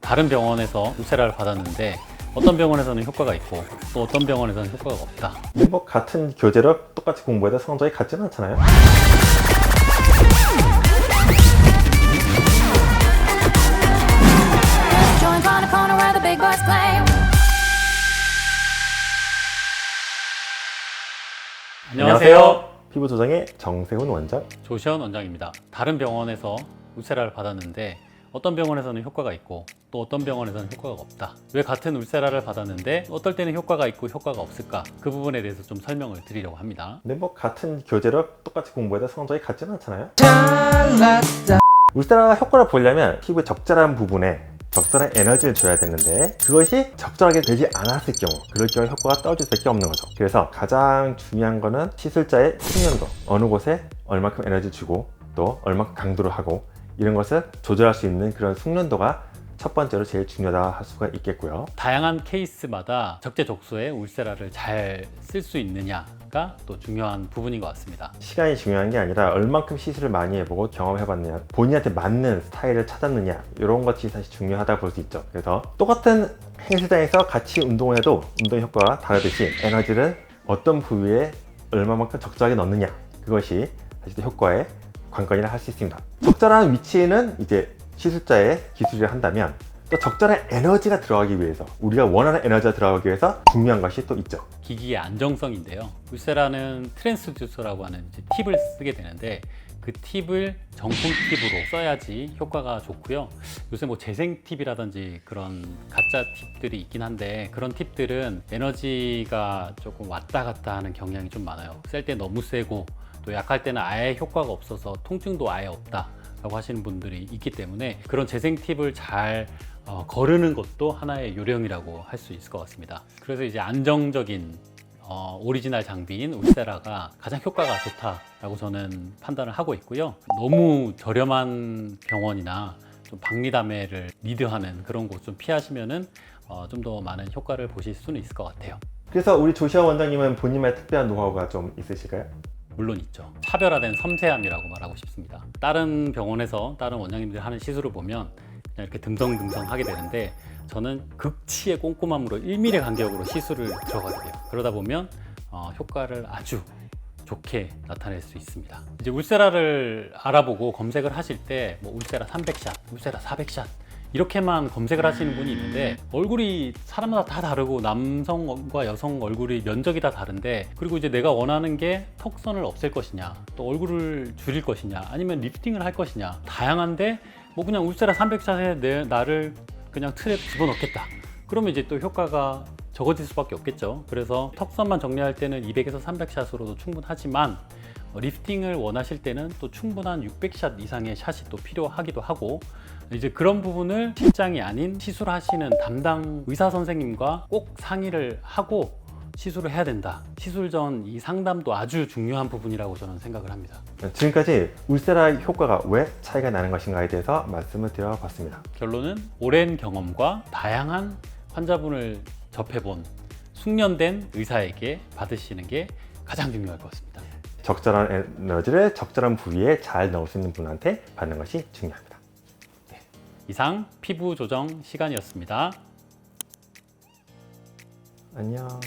다른 병원에서 울세라를 받았는데 어떤 병원에서는 효과가 있고 또 어떤 병원에서는 효과가 없다. 근데 뭐 같은 교재로 똑같이 공부해도 성적이 같지는 않잖아요. Joins on a corner where the big boys play. 안녕하세요. 피부조정의 정세훈 원장. 조시현 원장입니다. 다른 병원에서 울세라를 받았는데 어떤 병원에서는 효과가 있고 또 어떤 병원에서는 효과가 없다. 왜 같은 울세라를 받았는데 어떨 때는 효과가 있고 효과가 없을까? 그 부분에 대해서 좀 설명을 드리려고 합니다. 근데 뭐 같은 교재로 똑같이 공부해도 성적이 같지는 않잖아요. 울세라 효과를 보려면 피부의 적절한 부분에 적절한 에너지를 줘야 되는데 그것이 적절하게 되지 않았을 경우, 그럴 경우 효과가 떨어질 수밖에 없는 거죠. 그래서 가장 중요한 거는 시술자의 숙련도, 어느 곳에 얼마큼 에너지 주고 또 얼마큼 강도를 하고 이런 것을 조절할 수 있는 그런 숙련도가 첫 번째로 제일 중요하다 할 수가 있겠고요. 다양한 케이스마다 적재적소에 울세라를 잘 쓸 수 있느냐가 또 중요한 부분인 것 같습니다. 시간이 중요한 게 아니라 얼만큼 시술을 많이 해보고 경험해봤느냐, 본인한테 맞는 스타일을 찾았느냐, 이런 것이 사실 중요하다고 볼 수 있죠. 그래서 똑같은 헬스장에서 같이 운동을 해도 운동 효과가 다르듯이 에너지를 어떤 부위에 얼마만큼 적절하게 넣느냐, 그것이 사실 효과의 관건이라 할 수 있습니다. 적절한 위치에는 이제 시술자의 기술을 한다면 또 적절한 에너지가 들어가기 위해서, 우리가 원하는 에너지가 들어가기 위해서 중요한 것이 또 있죠. 기기의 안정성인데요. 울세라는 트랜스듀서라고 하는 이제 팁을 쓰게 되는데 그 팁을 정품 팁으로 써야지 효과가 좋고요. 요새 뭐 재생 팁이라든지 그런 가짜 팁들이 있긴 한데 그런 팁들은 에너지가 조금 왔다 갔다 하는 경향이 좀 많아요. 셀 때 너무 세고 또 약할 때는 아예 효과가 없어서 통증도 아예 없다 라고 하시는 분들이 있기 때문에 그런 재생 팁을 잘 거르는 것도 하나의 요령이라고 할 수 있을 것 같습니다. 그래서 이제 안정적인 오리지널 장비인 울세라가 가장 효과가 좋다라고 저는 판단을 하고 있고요. 너무 저렴한 병원이나 좀 박리담회를 리드하는 그런 곳 좀 피하시면은 좀 더 많은 효과를 보실 수는 있을 것 같아요. 그래서 우리 조시아 원장님은 본인만의 특별한 노하우가 좀 있으실까요? 물론 있죠. 차별화된 섬세함이라고 말하고 싶습니다. 다른 병원에서 다른 원장님들이 하는 시술을 보면 그냥 이렇게 듬성듬성 하게 되는데 저는 극치의 꼼꼼함으로 1mm 간격으로 시술을 들어가게 돼요. 그러다 보면 효과를 아주 좋게 나타낼 수 있습니다. 이제 울세라를 알아보고 검색을 하실 때 뭐 울세라 300샷, 울세라 400샷 이렇게만 검색을 하시는 분이 있는데 얼굴이 사람마다 다 다르고 남성과 여성 얼굴이 면적이 다 다른데 그리고 이제 내가 원하는 게 턱선을 없앨 것이냐 또 얼굴을 줄일 것이냐 아니면 리프팅을 할 것이냐 다양한데 뭐 그냥 울세라 300샷에 나를 그냥 틀에 집어넣겠다 그러면 이제 또 효과가 적어질 수밖에 없겠죠. 그래서 턱선만 정리할 때는 200에서 300샷으로도 충분하지만 리프팅을 원하실 때는 또 충분한 600샷 이상의 샷이 또 필요하기도 하고 이제 그런 부분을 실장이 아닌 시술하시는 담당 의사 선생님과 꼭 상의를 하고 시술을 해야 된다. 시술 전 이 상담도 아주 중요한 부분이라고 저는 생각을 합니다. 지금까지 울세라 효과가 왜 차이가 나는 것인가에 대해서 말씀을 드려봤습니다. 결론은 오랜 경험과 다양한 환자분을 접해본 숙련된 의사에게 받으시는 게 가장 중요할 것 같습니다. 적절한 에너지를 적절한 부위에 잘 넣을 수 있는 분한테 받는 것이 중요합니다. 이상 피부 조정 시간이었습니다. 안녕.